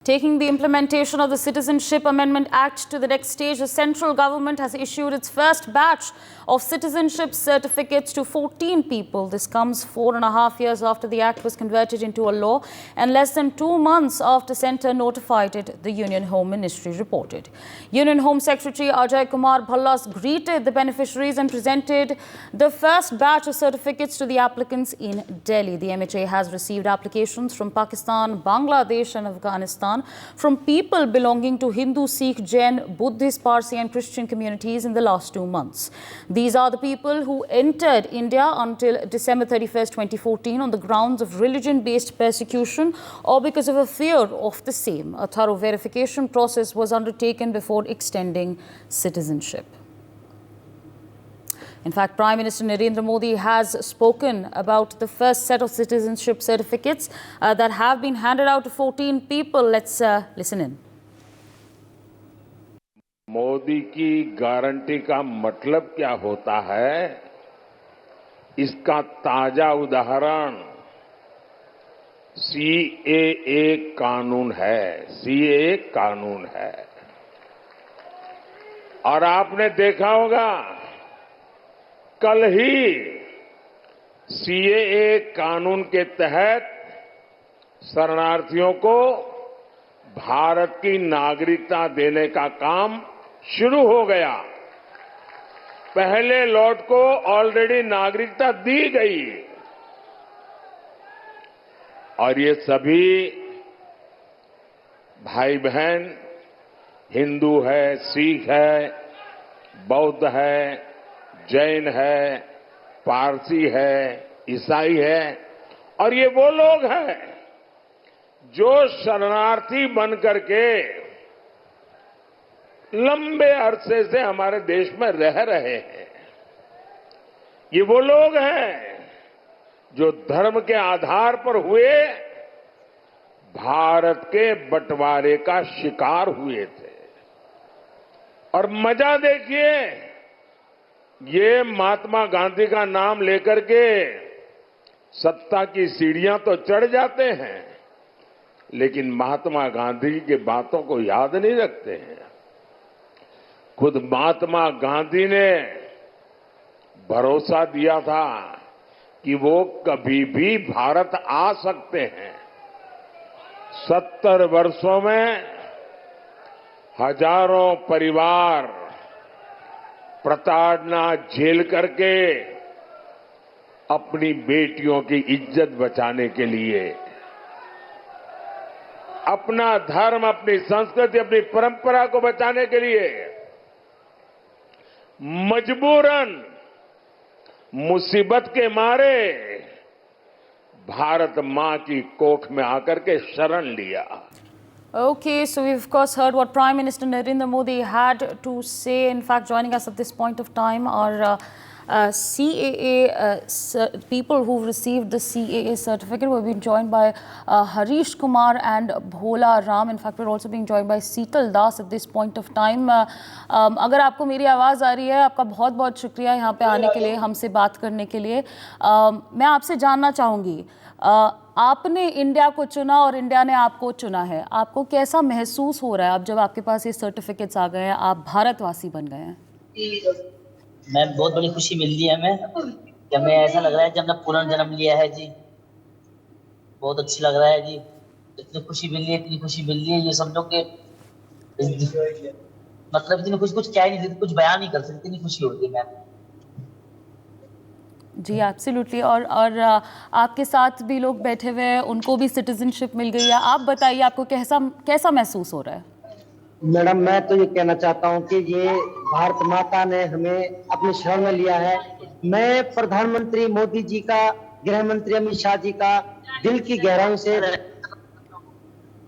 Taking the implementation of the Citizenship Amendment Act to the next stage, the central government has issued its first batch of citizenship certificates to 14 people. This comes 4.5 years after the act was converted into a law and less than 2 months after Centre notified it, the Union Home Ministry reported. Union Home Secretary Ajay Kumar Bhallas greeted the beneficiaries and presented the first batch of certificates to the applicants in Delhi. The MHA has received applications from Pakistan, Bangladesh and Afghanistan from people belonging to Hindu, Sikh, Jain, Buddhist, Parsi and Christian communities in the last 2 months. These are the people who entered India until December 31st, 2014 on the grounds of religion-based persecution or because of a fear of the same. A thorough verification process was undertaken before extending citizenship. In fact, Prime Minister Narendra Modi has spoken about the first set of citizenship certificates that have been handed out to 14 people. Let's listen in. Modi की guarantee का मतलब क्या होता है, इसका ताजा उदाहरण CAA कानून है। सीएए कानून है और आपने देखा होगा कल ही सीएए कानून के तहत शरणार्थियों को भारत की नागरिकता देने का काम शुरू हो गया। पहले लॉट को ऑलरेडी नागरिकता दी गई और ये सभी भाई बहन हिंदू है, सिख है, बौद्ध है, जैन है, पारसी है, ईसाई है और ये वो लोग हैं जो शरणार्थी बनकर के लंबे अरसे से हमारे देश में रह रहे हैं। ये वो लोग हैं जो धर्म के आधार पर हुए भारत के बंटवारे का शिकार हुए थे। और मजा देखिए, ये महात्मा गांधी का नाम लेकर के सत्ता की सीढ़ियां तो चढ़ जाते हैं, लेकिन महात्मा गांधी की बातों को याद नहीं रखते हैं। खुद महात्मा गांधी ने भरोसा दिया था कि वो कभी भी भारत आ सकते हैं। 70 वर्षों में हजारों परिवार प्रताड़ना झेल करके अपनी बेटियों की इज्जत बचाने के लिए, अपना धर्म, अपनी संस्कृति, अपनी परंपरा को बचाने के लिए मजबूरन मुसीबत के मारे भारत मां की कोख में आकर के शरण लिया। Okay, so we've of course heard what Prime Minister Narendra Modi had to say. In fact, joining us at this point of time are CAA people who've received the CAA certificate. We're being joined by Harish Kumar and Bhola Ram. In fact, we're also being joined by Seetal Das at this point of time. अगर आपको मेरी आवाज़ आ रही है, आपका बहुत बहुत शुक्रिया यहाँ पे आने के लिए, हमसे बात करने के लिए। मैं आपसे जानना चाहूँगी, आपने इंडिया को चुना और इंडिया ने आपको चुना है, आपको कैसा महसूस हो रहा है अब जब आपके पास ये सर्टिफिकेट्स आ गए हैं, आप भारतवासी बन गए हैं? मैं बहुत बड़ी खुशी मिल रही है हमें, कि हमें ऐसा लग रहा है कि हमने पुनर्जन्म लिया है जी। बहुत अच्छा लग रहा है जी, इतनी खुशी मिल रही है, इतनी खुशी मिल रही है, ये समझो कि मतलब इतनी कुछ क्या ही नहीं, कुछ बयान नहीं कर सकते, इतनी खुशी होती है। मैं जी एब्सोल्युटली। और आपके साथ भी लोग बैठे हुए हैं, उनको भी सिटीजनशिप मिल गई है। आप बताइए, आपको कैसा महसूस हो रहा है? मैडम, मैं तो ये कहना चाहता हूँ कि ये भारत माता ने हमें अपने शरण में लिया है। मैं प्रधानमंत्री मोदी जी का, गृह मंत्री अमित शाह जी का दिल की गहराई से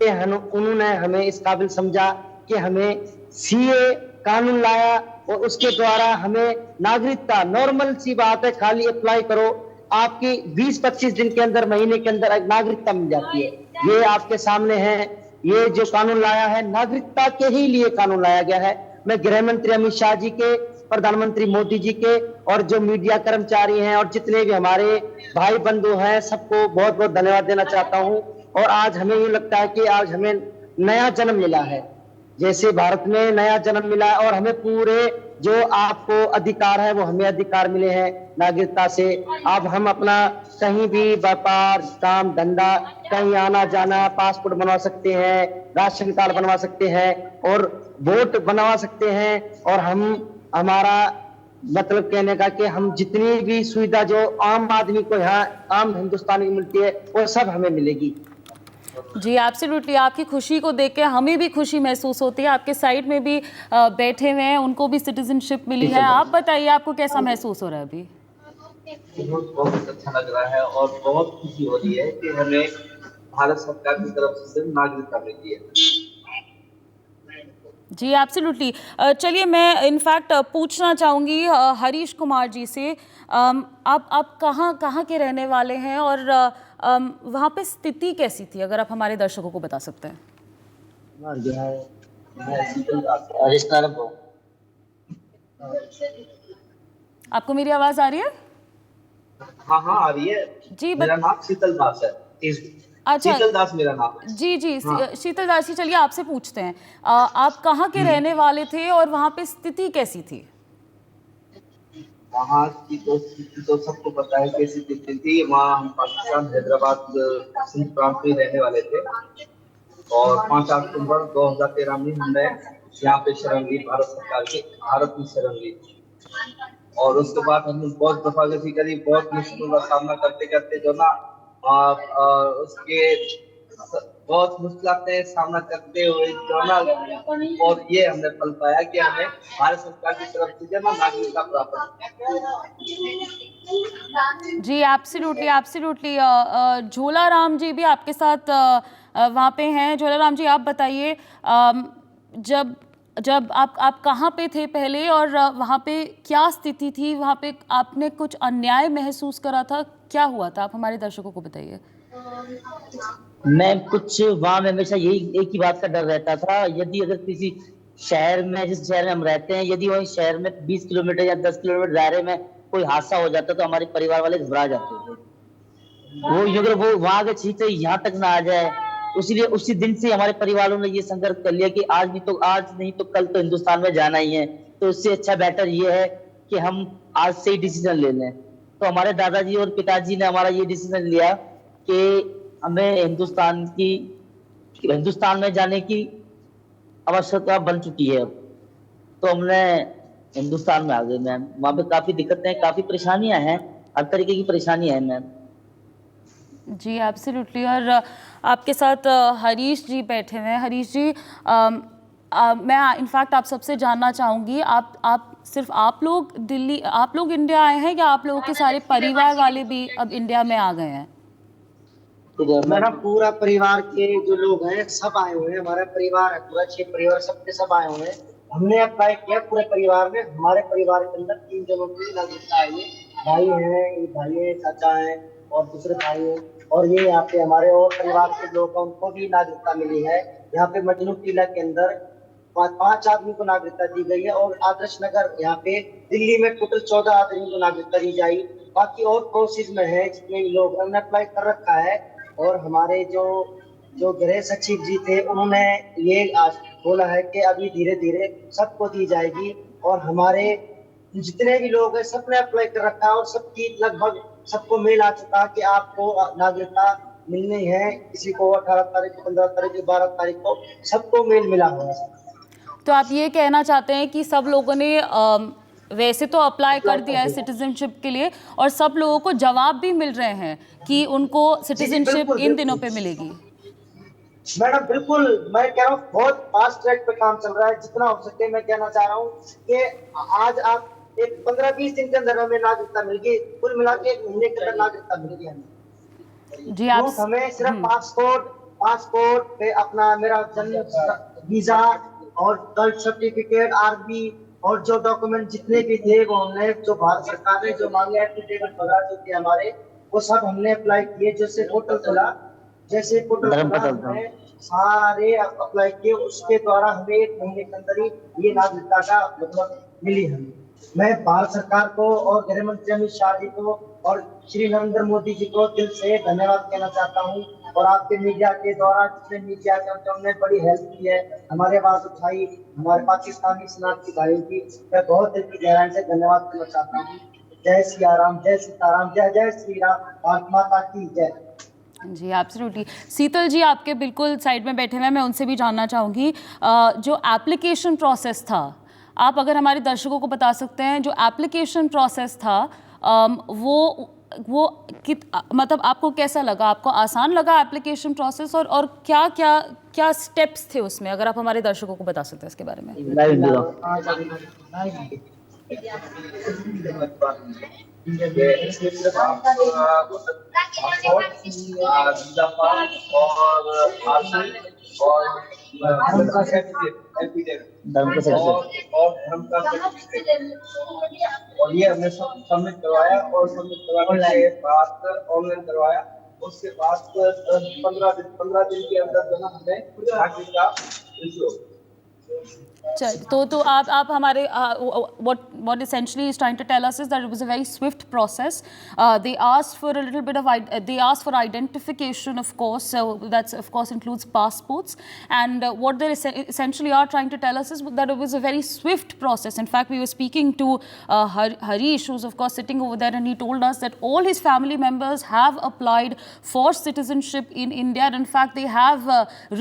उन्होंने हमें इस काबिल समझा कि हमें सीए कानून लाया और उसके द्वारा हमें नागरिकता, नॉर्मल सी बात है, खाली अप्लाई करो, आपकी 20-25 दिन के अंदर, महीने के अंदर नागरिकता मिल जाती है। ये आपके सामने है, ये जो कानून लाया है नागरिकता के ही लिए कानून लाया गया है। मैं गृह मंत्री अमित शाह जी के, प्रधानमंत्री मोदी जी के और जो मीडिया कर्मचारी हैं और जितने भी हमारे भाई बंधु हैं, सबको बहुत बहुत धन्यवाद देना चाहता हूं। और आज हमें ये लगता है कि आज हमें नया जन्म मिला है, जैसे भारत में नया जन्म मिला है और हमें पूरे जो आपको अधिकार है वो हमें अधिकार मिले हैं नागरिकता से। अब हम अपना कहीं भी व्यापार, काम, धंधा, कहीं आना जाना, पासपोर्ट बनवा सकते हैं, राशन कार्ड बनवा सकते हैं और वोट बनवा सकते हैं। और हम हमारा मतलब कहने का कि हम जितनी भी सुविधा जो आम आदमी को यहाँ आम हिंदुस्तानी को मिलती है वो सब हमें मिलेगी। जी एब्सोल्युटली, आपकी खुशी को देख के हमें भी खुशी महसूस होती है। आपके साइड में भी बैठे हुए हैं, उनको भी सिटीजनशिप मिली है। आप बताइए आपको कैसा महसूस हो रहा है अभी? बहुत अच्छा लग रहा है और बहुत खुशी हो रही है कि हमें भारत सरकार की तरफ से नागरिकता मिली है। जी एब्सोल्युटली। चलिए मैं इनफैक्ट पूछना चाहूँगी हरीश कुमार जी से, आप कहाँ के रहने वाले हैं और वहाँ पे स्थिति कैसी थी, अगर आप हमारे दर्शकों को बता सकते हैं। आपको मेरी आवाज़ आ रही है? हाँ आ रही है जी। मेरा नाम शीतल दास है। अच्छा, शीतल दास मेरा नाम है। जी शीतल दास जी, चलिए आपसे पूछते हैं, आप कहाँ के रहने वाले थे और वहाँ पे स्थिति कैसी थी? वहाँ की तो स्थिति तो सबको पता है कैसी स्थिति थी। वहाँ हम पाकिस्तान हैदराबाद सिंध प्रांत में रहने वाले थे और 5 अक्टूबर 2013 में हमने यहाँ पे शरण ली, भारत सरकार के भारत में शरण ली। और उसके बाद हमने बहुत दफागसी करी, बहुत मुश्किलों का सामना करते करते जो ना उसके बहुत मुश्किलें सामना करते हुए जो ना, और ये हमने फल पाया कि हमें भारत सरकार की तरफ से जो ना नागरिकता प्राप्त। जी एब्सोल्युटली। झोला राम जी भी आपके साथ वहाँ पे हैं। झोला राम जी, आप बताइए, जब आप कहाँ पे थे पहले और वहाँ पे क्या स्थिति थी? वहाँ पे आपने कुछ अन्याय महसूस करा था, क्या हुआ था? आप हमारे दर्शकों को बताइए। मैं कुछ वहाँ में हमेशा यही एक ही बात का डर रहता था, यदि अगर किसी शहर में, जिस शहर में हम रहते हैं, यदि वही शहर में 20 किलोमीटर या 10 किलोमीटर दायरे में कोई हादसा हो जाता तो हमारे परिवार वाले घबरा जाते थे। वो अगर वो वहां के चीज यहाँ तक ना आ जाए, इसलिए उसी दिन से हमारे परिवार वालों ने ये संकल्प कर लिया कि आज नहीं तो कल तो हिंदुस्तान में जाना ही है। तो उससे अच्छा बेटर ये है कि हम आज से ही डिसीजन ले लें। तो हमारे दादाजी और पिताजी ने हमारा ये डिसीजन लिया कि हमें हिंदुस्तान में जाने की आवश्यकता बन चुकी है। तो हमने हिंदुस्तान में आ गए मैम। वहाँ पे काफी दिक्कतें, काफी परेशानियां हैं, हर तरीके की परेशानियां हैं मैम। जी एब्सोल्युटली। और आपके साथ हरीश जी बैठे हुए हैं। हरीश जी, मैं इनफैक्ट आप सबसे जानना चाहूँगी, सिर्फ आप लोग इंडिया आए हैं या आप लोगों के सारे परिवार वाले भी अब इंडिया में आ गए हैं? मेरा पूरा परिवार के जो लोग हैं सब आए हुए हैं। हमारा परिवार है पूरा 6 परिवार, सब आए हुए हैं। हमने अप्लाई किया पूरे परिवार में। हमारे परिवार के अंदर 3 जनों की नागरिकता आई है। भाई है, चाचा है और दूसरे भाई है। और ये यहाँ पे हमारे और परिवार के लोग हैं, उनको भी नागरिकता मिली है। यहाँ पे मजनू टीला के अंदर 5 आदमी को नागरिकता दी गई है और आदर्श नगर यहाँ पे दिल्ली में टोटल 14 आदमी को नागरिकता दी जाएगी। बाकी और प्रोसेस में है, जितने भी लोग हमने अप्लाई कर रखा है। और हमारे जो गृह सचिव जी थे, उन्होंने ये आज बोला है कि अभी धीरे धीरे सबको दी जाएगी। और हमारे जितने भी लोग हैं सबने अप्लाई कर रखा है और सबकी लगभग सबको मेल आ चुका है कि आपको नागरिकता मिलनी है। किसी को 18 तारीख को, 15 तारीख को, 12 तारीख को सबको मेल मिला हुआ है। तो आप ये कहना चाहते हैं कि सब लोगों ने वैसे तो अप्लाई कर दिया है सिटीजनशिप के लिए और सब लोगों को जवाब भी मिल रहे हैं कि उनको सिटीजनशिप इन दिनों पे मिलेगी? मैडम बिल्कुल, मैं कह रहा हूँ बहुत फास्ट ट्रैक पे काम चल रहा है। जितना हो सके मैं कहना चाह रहा हूँ कि आज आप एक 15-20 दिन के अंदर हमें नागरिकता मिल गई। कुल मिला के 1 महीने के अंदर नागरिकता मिल गई हमें। जी आप हमें सिर्फ पासपोर्ट पे अपना मेरा जन्म वीजा और बर्थ सर्टिफिकेट, आरबी और जो डॉक्यूमेंट जितने भी थे वो हमने, जो भारत सरकार ने जो मांगे एफिडेविट वगैरह जो थे हमारे, वो सब हमने अप्लाई किए। जैसे पोर्टल खुला हमने सारे अप्लाई किए। उसके द्वारा हमें 1 महीने के अंदर ही ये नागरिकता का मतलब मिली हमें। मैं भारत सरकार को और गृह मंत्री अमित शाह जी को और श्री नरेंद्र मोदी जी को दिल से धन्यवाद कहना चाहता हूँ और आपके मीडिया के द्वारा जितने मीडिया के हमने बड़ी हेल्प की है, हमारे आवाज उठाई, हमारे पाकिस्तानी शरणार्थी भाइयों की मैं बहुत दिल की गहराई से धन्यवाद करना चाहता हूँ। जय सिया राम, जय सीताराम, जय जय श्री राम, भारत माता की जय। जी एब्सोल्युटली। शीतल जी आपके बिल्कुल साइड में बैठे हुए हैं, मैं उनसे भी जानना चाहूँगी जो एप्लीकेशन प्रोसेस था, आप अगर हमारे दर्शकों को बता सकते हैं जो एप्लीकेशन प्रोसेस था वो मतलब आपको कैसा लगा, आपको आसान लगा एप्लीकेशन प्रोसेस और क्या क्या क्या स्टेप्स थे उसमें, अगर आप हमारे दर्शकों को बता सकते हैं इसके बारे में। और ये हमने सबमिट करवाया और सबमिट करवाने के बाद ऑनलाइन करवाया। उसके बाद 15 दिन के अंदर जो है हमें नागरिकता इशू। तो आप हमारे what essentially is trying to tell us is that it was a very swift process. They asked for a little bit of they asked for identification, of course, so that's of course includes passports, and what they essentially are trying to tell us is that it was a very swift process. In fact, we were speaking to Harish, who's of course sitting over there, and he told us that all his family members have applied for citizenship in India, and in fact they have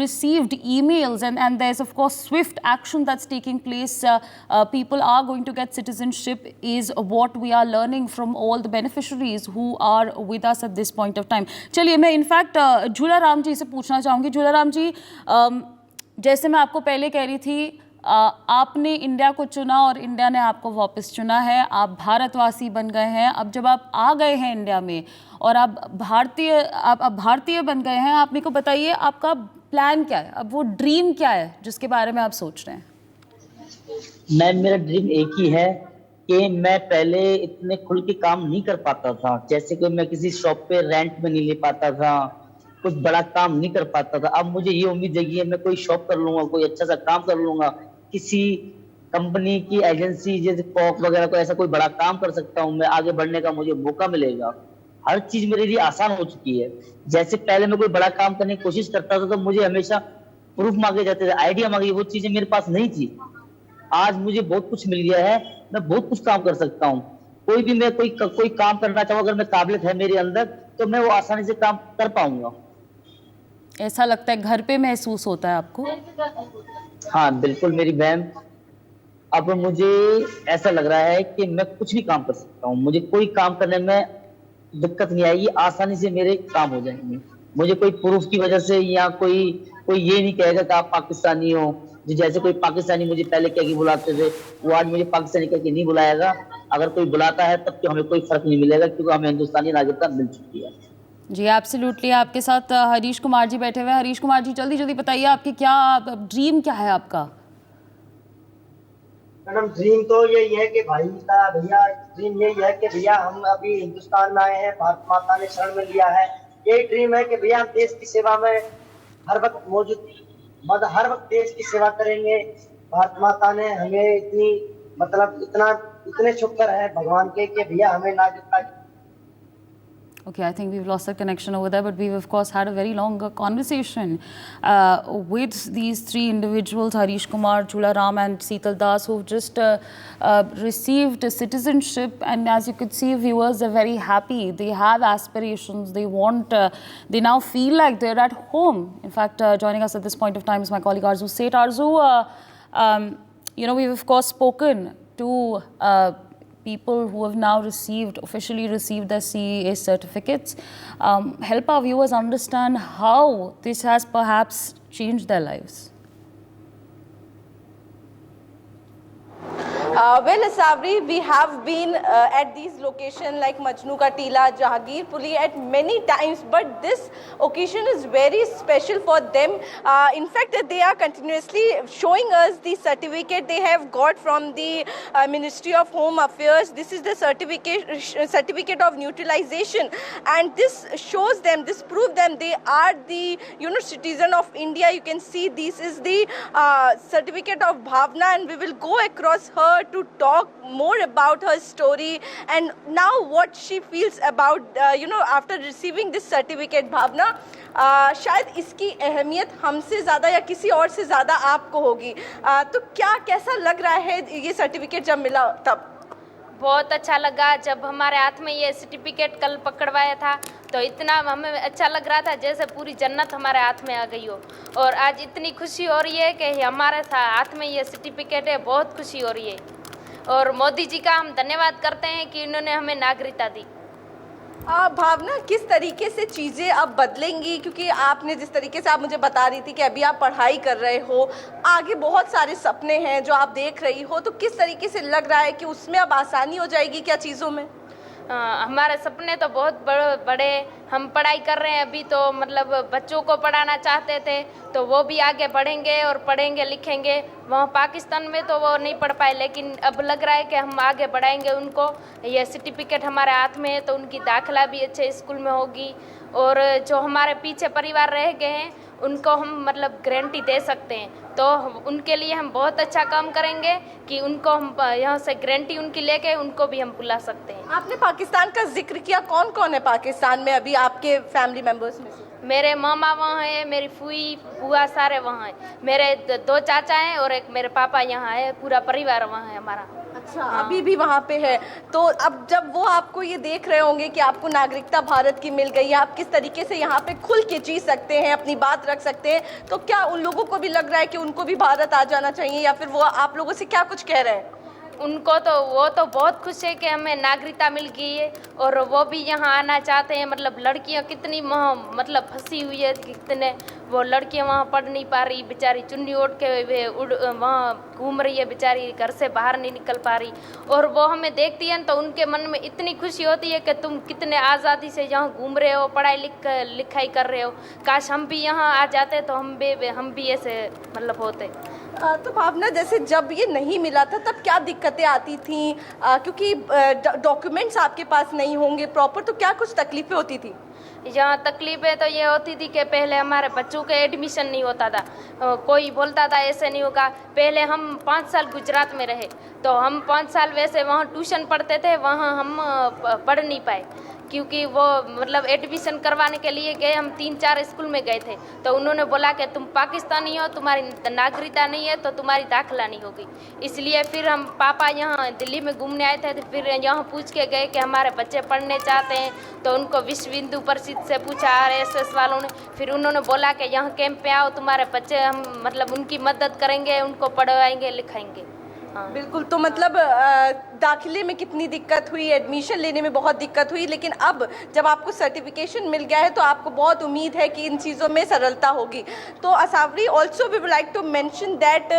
received emails, and there's of course swift action that's taking place. People are going to get citizenship is what we are learning from all the beneficiaries who are with us at this point of time. चलिए मैं in fact झूला राम जी से पूछना चाहूँगी। झूला राम जी, जैसे मैं आपको पहले कह रही थी, आपने इंडिया को चुना और इंडिया ने आपको वापस चुना है, आप भारतवासी बन गए हैं। अब जब आप आ गए हैं इंडिया में और आप भारतीय बन गए हैं, आप मेरे को बताइए आपका प्लान क्या है, अब वो ड्रीम क्या है जिसके बारे में आप सोच रहे हैं। मेरा ड्रीम एक ही है कि मैं पहले इतने खुल के काम नहीं कर पाता था, जैसे कि मैं किसी शॉप पे रेंट में नहीं ले पाता था, कुछ बड़ा काम नहीं कर पाता था। अब मुझे ये उम्मीद जगी है मैं कोई शॉप कर लूंगा, कोई अच्छा सा काम कर लूंगा, किसी कंपनी की एजेंसी जैसे कॉक वगैरह को ऐसा कोई बड़ा काम कर सकता हूँ मैं, आगे बढ़ने का मुझे मौका मिलेगा। हर चीज मेरे लिए आसान हो चुकी है। जैसे पहले मैं कोई बड़ा काम करने की कोशिश करता था तो मुझे हमेशा प्रूफ मांगे जाते थे, आइडिया मांगे, वो चीजें मेरे पास नहीं थी। आज मुझे बहुत कुछ मिल गया है, मैं बहुत कुछ काम कर सकता हूँ। कोई भी मैं कोई काम करना चाहूँ, अगर मैं काबिलियत है मेरे अंदर तो मैं वो आसानी से काम कर पाऊंगा। ऐसा लगता है घर पे महसूस होता है आपको? हाँ बिल्कुल मेरी बहन, अब मुझे ऐसा लग रहा है कि मैं कुछ भी काम कर सकता हूँ, मुझे कोई काम करने में दिक्कत नहीं आएगी, आसानी से मेरे काम हो जाएंगे। मुझे कोई प्रूफ की वजह से या कोई ये नहीं कहेगा कि आप पाकिस्तानी हो। जैसे कोई पाकिस्तानी मुझे पहले कह के बुलाते थे, वो आज मुझे पाकिस्तानी कह के नहीं बुलाएगा। अगर कोई बुलाता है तब तो हमें कोई फर्क नहीं मिलेगा, क्योंकि हमें हिंदुस्तानी नागरिकता मिल चुकी है। जी एब्सोल्युटली। आपके साथ हरीश कुमार जी बैठे हुए हैं। हरीश कुमार जी, जल्दी जल्दी बताइए आपकी क्या ड्रीम क्या है आपका? मैडम ड्रीम तो यही है कि भैया ड्रीम यही है कि भैया हम अभी हिंदुस्तान में आए हैं, भारत माता ने शरण में लिया है। यही ड्रीम है कि भैया हम देश की सेवा में हर वक्त मौजूद, हर वक्त देश की सेवा करेंगे। भारत माता ने हमें इतने शुक्र है भगवान के कि भैया हमें नागरिकता। Okay, I think we've lost the connection over there, but we've of course had a very long conversation with these three individuals, Harish Kumar, Jhula Ram and Seetal Das, who've just received citizenship. And as you could see, viewers, they're very happy. They have aspirations. They want, they now feel like they're at home. In fact, joining us at this point of time is my colleague Arzu Seth. Arzu, you know, we've of course spoken to people who have now officially received their CEA certificates. Help our viewers understand how this has perhaps changed their lives. Well, Sabri, we have been at these locations like Majnu Ka Tila, Jahangirpuri at many times, but this occasion is very special for them. In fact, they are continuously showing us the certificate they have got from the Ministry of Home Affairs. This is the certificate of neutralization, and this shows them, this proves them they are the citizen of India. You can see this is the certificate of Bhavna, and we will go across her to talk more about her story and now what she feels about after receiving this certificate. भावना, शायद इसकी अहमियत हमसे ज़्यादा या किसी और से ज़्यादा आपको होगी, तो कैसा लग रहा है ये सर्टिफिकेट जब मिला तब? बहुत अच्छा लगा। जब हमारे हाथ में ये सर्टिफिकेट कल पकड़वाया था तो इतना हमें अच्छा लग रहा था जैसे पूरी जन्नत हमारे हाथ में आ गई हो। और आज इतनी खुशी हो रही है कि हमारे हाथ में ये सर्टिफिकेट है, बहुत खुशी हो रही है। और मोदी जी का हम धन्यवाद करते हैं कि इन्होंने हमें नागरिकता दी। भावना, किस तरीके से चीज़ें अब बदलेंगी, क्योंकि आपने जिस तरीके से आप मुझे बता रही थी कि अभी आप पढ़ाई कर रहे हो, आगे बहुत सारे सपने हैं जो आप देख रही हो, तो किस तरीके से लग रहा है कि उसमें अब आसानी हो जाएगी क्या चीज़ों में? हमारे सपने तो बहुत बड़े, हम पढ़ाई कर रहे हैं अभी, तो मतलब बच्चों को पढ़ाना चाहते थे तो वो भी आगे बढ़ेंगे और पढ़ेंगे लिखेंगे। वहाँ पाकिस्तान में तो वो नहीं पढ़ पाए, लेकिन अब लग रहा है कि हम आगे बढ़ाएंगे उनको। ये सर्टिफिकेट हमारे हाथ में है तो उनकी दाखिला भी अच्छे स्कूल में होगी। और जो हमारे पीछे परिवार रह गए हैं उनको हम मतलब गारंटी दे सकते हैं, तो उनके लिए हम बहुत अच्छा काम करेंगे कि उनको हम यहाँ से गारंटी उनकी लेके उनको भी हम बुला सकते हैं। आपने पाकिस्तान का जिक्र किया, कौन कौन है पाकिस्तान में अभी आपके फैमिली मेंबर्स में से? मेरे मामा वहाँ है, मेरी फूई बुआ सारे वहाँ हैं, मेरे 2 चाचा हैं और एक मेरे पापा यहाँ है, पूरा परिवार वहाँ है हमारा। अच्छा, अभी भी वहाँ पे है। तो अब जब वो आपको ये देख रहे होंगे कि आपको नागरिकता भारत की मिल गई है, आप किस तरीके से यहाँ पे खुल के जी सकते हैं, अपनी बात रख सकते हैं, तो क्या उन लोगों को भी लग रहा है कि उनको भी भारत आ जाना चाहिए, या फिर वो आप लोगों से क्या कुछ कह रहे हैं? उनको तो वो तो बहुत खुश है कि हमें नागरिकता मिल गई है और वो भी यहाँ आना चाहते हैं। मतलब लड़कियाँ कितनी मतलब फंसी हुई है, कितने वो लड़कियाँ वहाँ पढ़ नहीं पा रही, बेचारी चुन्नी ओढ़ के वहाँ घूम रही है, बेचारी घर से बाहर नहीं निकल पा रही। और वो हमें देखती हैं तो उनके मन में इतनी खुशी होती है कि तुम कितने आज़ादी से यहाँ घूम रहे हो, पढ़ाई लिखाई कर रहे हो, काश हम भी यहाँ आ जाते तो हम भी ऐसे मतलब होते। तो भावना, जैसे जब ये नहीं मिला था तब क्या दिक्कतें आती थी, क्योंकि डॉक्यूमेंट्स आपके पास नहीं होंगे प्रॉपर, तो क्या कुछ तकलीफें होती थी? यहाँ तकलीफें तो ये होती थी कि पहले हमारे बच्चों के एडमिशन नहीं होता था, कोई बोलता था ऐसे नहीं होगा। पहले हम 5 साल गुजरात में रहे तो हम 5 साल वैसे वहाँ ट्यूशन पढ़ते थे, वहाँ हम पढ़ नहीं पाए क्योंकि वो मतलब एडमिशन करवाने के लिए गए, हम 3-4 स्कूल में गए थे तो उन्होंने बोला कि तुम पाकिस्तानी हो, तुम्हारी नागरिकता नहीं है तो तुम्हारी दाखिला नहीं होगी। इसलिए फिर हम पापा यहाँ दिल्ली में घूमने आए थे तो फिर यहाँ पूछ के गए कि हमारे बच्चे पढ़ने चाहते हैं, तो उनको विश्व हिंदू परिषद से पूछा RSS वालों ने, फिर उन्होंने बोला कि यहाँ कैंप पे आओ, तुम्हारे बच्चे हम मतलब उनकी मदद करेंगे, उनको पढ़वाएंगे लिखाएंगे। हाँ। बिल्कुल, तो मतलब दाखिले में कितनी दिक्कत हुई, एडमिशन लेने में बहुत दिक्कत हुई, लेकिन अब जब आपको सर्टिफिकेशन मिल गया है तो आपको बहुत उम्मीद है कि इन चीज़ों में सरलता होगी। तो Asavari, also we would like to mention that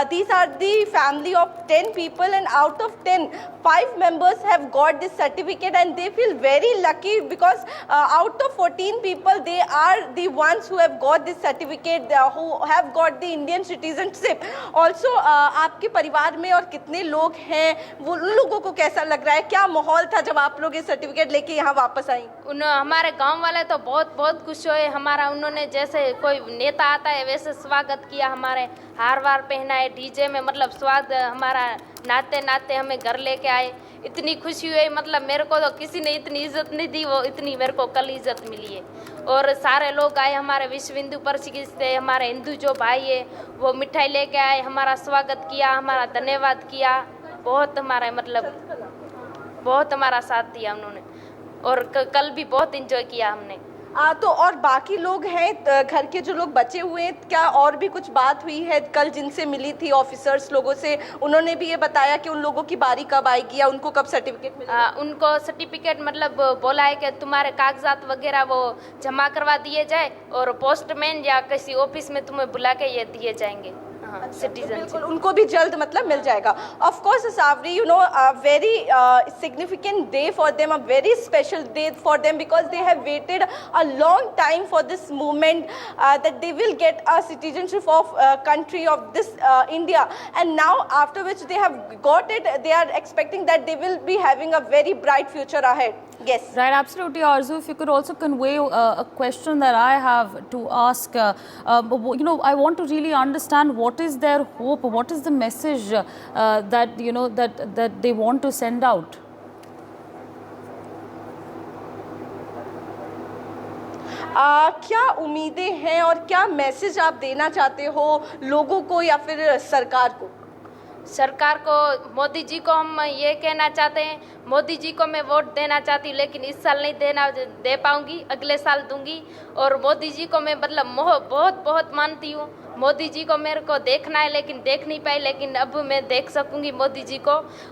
these are the family of 10 people and out of 10, 5 members have got this certificate and they feel very lucky because out of 14 people they are the ones who have got this certificate, who have got the Indian citizenship. Also आपके परिवार में और कितने लोग हैं, वो उन लोगों को कैसा लग रहा है, क्या माहौल था जब आप लोग ये सर्टिफिकेट लेके यहाँ वापस आई? हमारे गांव वाले तो बहुत खुश हुए हमारा, उन्होंने जैसे कोई नेता आता है वैसे स्वागत किया, हमारे हार वार पहनाए, डीजे में मतलब स्वागत हमारा नाते नाते हमें घर लेके आए। इतनी खुशी हुई, मतलब मेरे को तो किसी ने इतनी इज्जत नहीं दी, वो इतनी मेरे को कल इज्जत मिली है। और सारे लोग आए हमारे विश्व हिंदू परिषद से, हमारे हिंदू जो भाई है वो मिठाई लेके आए, हमारा स्वागत किया, हमारा धन्यवाद किया, बहुत हमारा मतलब बहुत हमारा साथ दिया उन्होंने। और कल भी बहुत एंजॉय किया हमने। तो और बाकी लोग हैं घर के जो लोग बचे हुए हैं, क्या और भी कुछ बात हुई है कल जिनसे मिली थी ऑफिसर्स लोगों से? उन्होंने भी ये बताया कि उन लोगों की बारी कब आएगी या उनको कब सर्टिफिकेट मिलेगा? उनको सर्टिफिकेट मतलब बोला है कि तुम्हारे कागजात वगैरह वो जमा करवा दिए जाए और पोस्टमैन या किसी ऑफिस में तुम्हें बुला के ये दिए जाएंगे। बिल्कुल, उनको भी जल्द मतलब मिल जाएगा। Of course Sawari, you know, a very significant day for them, a very special day for them because they have waited a long time for this movement that they will get a citizenship of country of this India, and now after which they have got it, they are expecting that they will be having a very bright future ahead. Yes. Right, absolutely, Arzu. If you could also convey a question that I have to ask, I want to really understand what is their hope? What is the message that that they want to send out? क्या उम्मीदें हैं और क्या message आप देना चाहते हो लोगों को या फिर सरकार को? सरकार को, मोदी जी को हम ये कहना चाहते हैं, मोदी जी को मैं वोट देना चाहती हूँ, लेकिन इस साल नहीं दे पाऊँगी, अगले साल दूंगी। और मोदी जी को मैं मतलब बहुत बहुत मानती हूँ। मोदी जी को मेरे को देखना है, लेकिन देख नहीं पाई, लेकिन अब मैं देख सकूंगी मोदी जी को।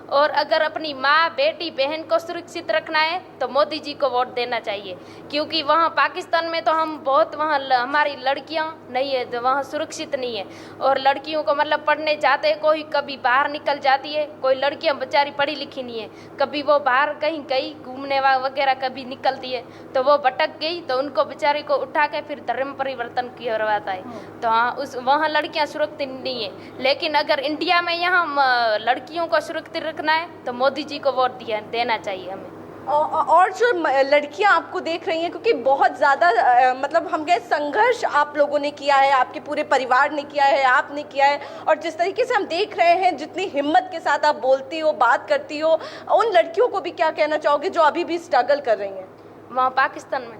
और अगर अपनी माँ, बेटी, बहन को सुरक्षित रखना है तो मोदी जी को वोट देना चाहिए, क्योंकि वहाँ पाकिस्तान में तो हम बहुत, वहाँ हमारी लड़कियाँ नहीं है, तो वहाँ सुरक्षित नहीं है। और लड़कियों को मतलब पढ़ने जाते हैं, कोई कभी बाहर निकल जाती है, कोई लड़कियाँ बेचारी पढ़ी लिखी नहीं है, कभी वो बाहर कहीं गई घूमने वगैरह कभी निकलती है तो वो भटक गई, तो उनको बेचारी को उठा के फिर धर्म परिवर्तन करवाता है। तो हाँ, वहाँ लड़कियां सुरक्षित नहीं है। लेकिन अगर इंडिया में यहाँ लड़कियों को सुरक्षित रखना है तो मोदी जी को वोट देना चाहिए हमें। और जो लड़कियां आपको देख रही हैं, क्योंकि बहुत ज़्यादा मतलब हम कहें संघर्ष आप लोगों ने किया है, आपके पूरे परिवार ने किया है, आपने किया है, और जिस तरीके से हम देख रहे हैं, जितनी हिम्मत के साथ आप बोलती हो, बात करती हो, उन लड़कियों को भी क्या कहना चाहोगे जो अभी भी स्ट्रगल कर रही हैं वहाँ पाकिस्तान में?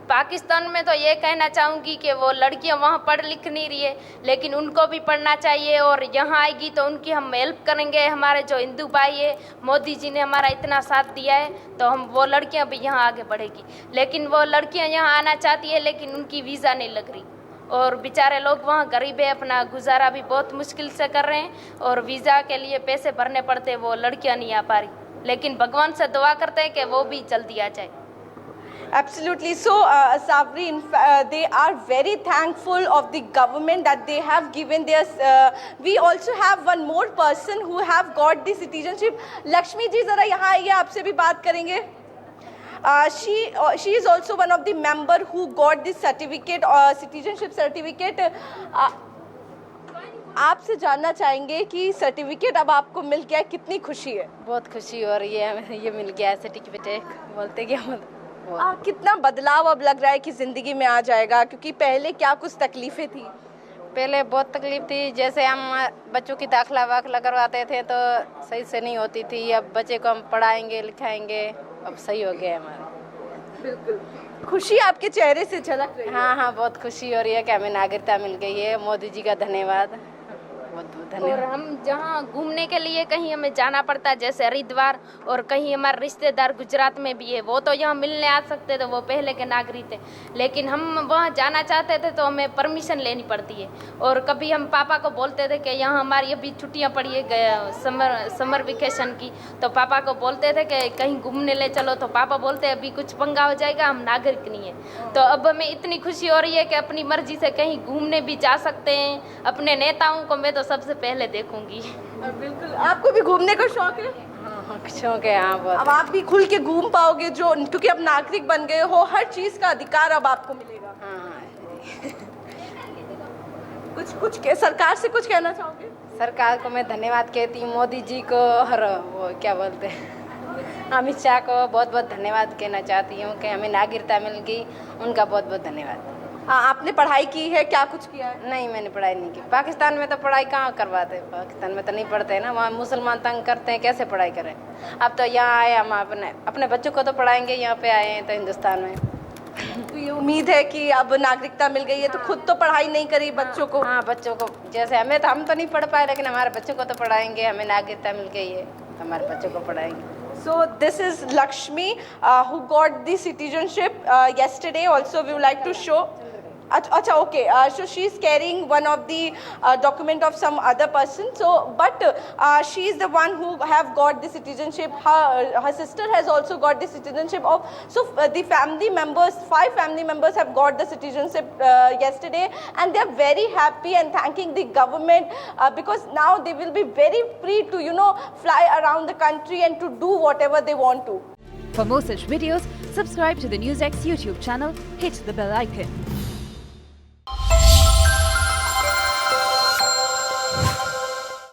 पाकिस्तान में तो ये कहना चाहूँगी कि वो लड़कियाँ वहाँ पढ़ लिख नहीं रही है, लेकिन उनको भी पढ़ना चाहिए, और यहाँ आएगी तो उनकी हम हेल्प करेंगे। हमारे जो हिंदू भाई है, मोदी जी ने हमारा इतना साथ दिया है, तो हम वो लड़कियाँ भी यहाँ आगे बढ़ेगी। लेकिन वो लड़कियाँ यहाँ आना चाहती है, लेकिन उनकी वीज़ा नहीं लग रही, और बेचारे लोग वहाँ गरीब है, अपना गुजारा भी बहुत मुश्किल से कर रहे हैं, और वीज़ा के लिए पैसे भरने पड़ते, वो लड़कियाँ नहीं आ पा रही। लेकिन भगवान से दुआ करते हैं कि वो भी जल्दी आ जाए। Absolutely. So, Sabri, they are very thankful of the government that they have given their. We also have one more person who have got the citizenship. Lakshmi ji, जरा यहाँ आइए, आपसे भी बात करेंगे. She is also one of the member who got this certificate, citizenship certificate. आपसे जानना चाहेंगे कि सर्टिफिकेट अब आपको मिल गया है, कितनी खुशी है? बहुत खुशी हो रही है, ये मिल गया है सर्टिफिकेट, बोलते क्या कितना बदलाव अब लग रहा है कि ज़िंदगी में आ जाएगा, क्योंकि पहले क्या कुछ तकलीफ़ें थी? पहले बहुत तकलीफ थी, जैसे हम बच्चों की दाखिला वाखिला करवाते थे तो सही से नहीं होती थी। अब बच्चे को हम पढ़ाएंगे लिखाएंगे, अब सही हो गया हमारा। बिल्कुल, खुशी आपके चेहरे से झलक रही है। हाँ, बहुत खुशी हो रही है कि हमें नागरिकता मिल गई है। मोदी जी का धन्यवाद, बहुत बहुत धन्यवाद। और हम जहाँ घूमने के लिए कहीं हमें जाना पड़ता है, जैसे हरिद्वार, और कहीं हमारे रिश्तेदार गुजरात में भी है, वो तो यहाँ मिलने आ सकते थे, वो पहले के नागरिक थे। लेकिन हम वहाँ जाना चाहते थे तो हमें परमिशन लेनी पड़ती है। और कभी हम पापा को बोलते थे कि यहाँ हमारी अभी छुट्टियाँ पड़ी है समर वेकेशन की, तो पापा को बोलते थे कि कहीं घूमने ले चलो, तो पापा बोलते हैं अभी कुछ पंगा हो जाएगा, हम नागरिक नहीं है। तो अब हमें इतनी खुशी हो रही है कि अपनी मर्जी से कहीं घूमने भी जा सकते हैं। अपने नेताओं को मैं तो सबसे पहले देखूंगी। बिल्कुल, आपको भी घूमने का शौक है? हाँ, शौक है। हाँ, बहुत। अब आप भी खुल के घूम पाओगे, जो क्योंकि अब नागरिक बन गए हो, हर चीज का अधिकार अब आपको मिलेगा। कुछ सरकार से कुछ कहना चाहोगे? सरकार को मैं धन्यवाद कहती हूँ, मोदी जी को और वो क्या बोलते हैं अमित शाह को बहुत बहुत धन्यवाद कहना चाहती हूँ कि हमें नागरिकता मिल गई, उनका बहुत बहुत धन्यवाद। आपने पढ़ाई की है, क्या कुछ किया है? नहीं, मैंने पढ़ाई नहीं की। पाकिस्तान में तो पढ़ाई कहाँ करवाते, पाकिस्तान में तो नहीं पढ़ते हैं ना, वहाँ मुसलमान तंग करते हैं, कैसे पढ़ाई करें। अब तो यहाँ आए, हम अपने बच्चों को तो पढ़ाएंगे, यहाँ पे आए हैं तो हिंदुस्तान में। तो ये उम्मीद है कि अब नागरिकता मिल गई है तो खुद तो पढ़ाई नहीं करी बच्चों को? हाँ, बच्चों को, जैसे हम तो नहीं पढ़ पाए, लेकिन हमारे बच्चों को तो पढ़ाएंगे। हमें नागरिकता मिल गई है, हमारे बच्चों को पढ़ाएंगे। So this is Lakshmi who got the citizenship yesterday. Also we would like to show. Acha, okay. So she is carrying one of the document of some other person. So, but she is the one who have got the citizenship. Her sister has also got the citizenship of. So the family members, 5 family members have got the citizenship yesterday, and they are very happy and thanking the government because now they will be very free to fly around the country and to do whatever they want to. For more such videos, subscribe to the NewsX YouTube channel, hit the bell icon.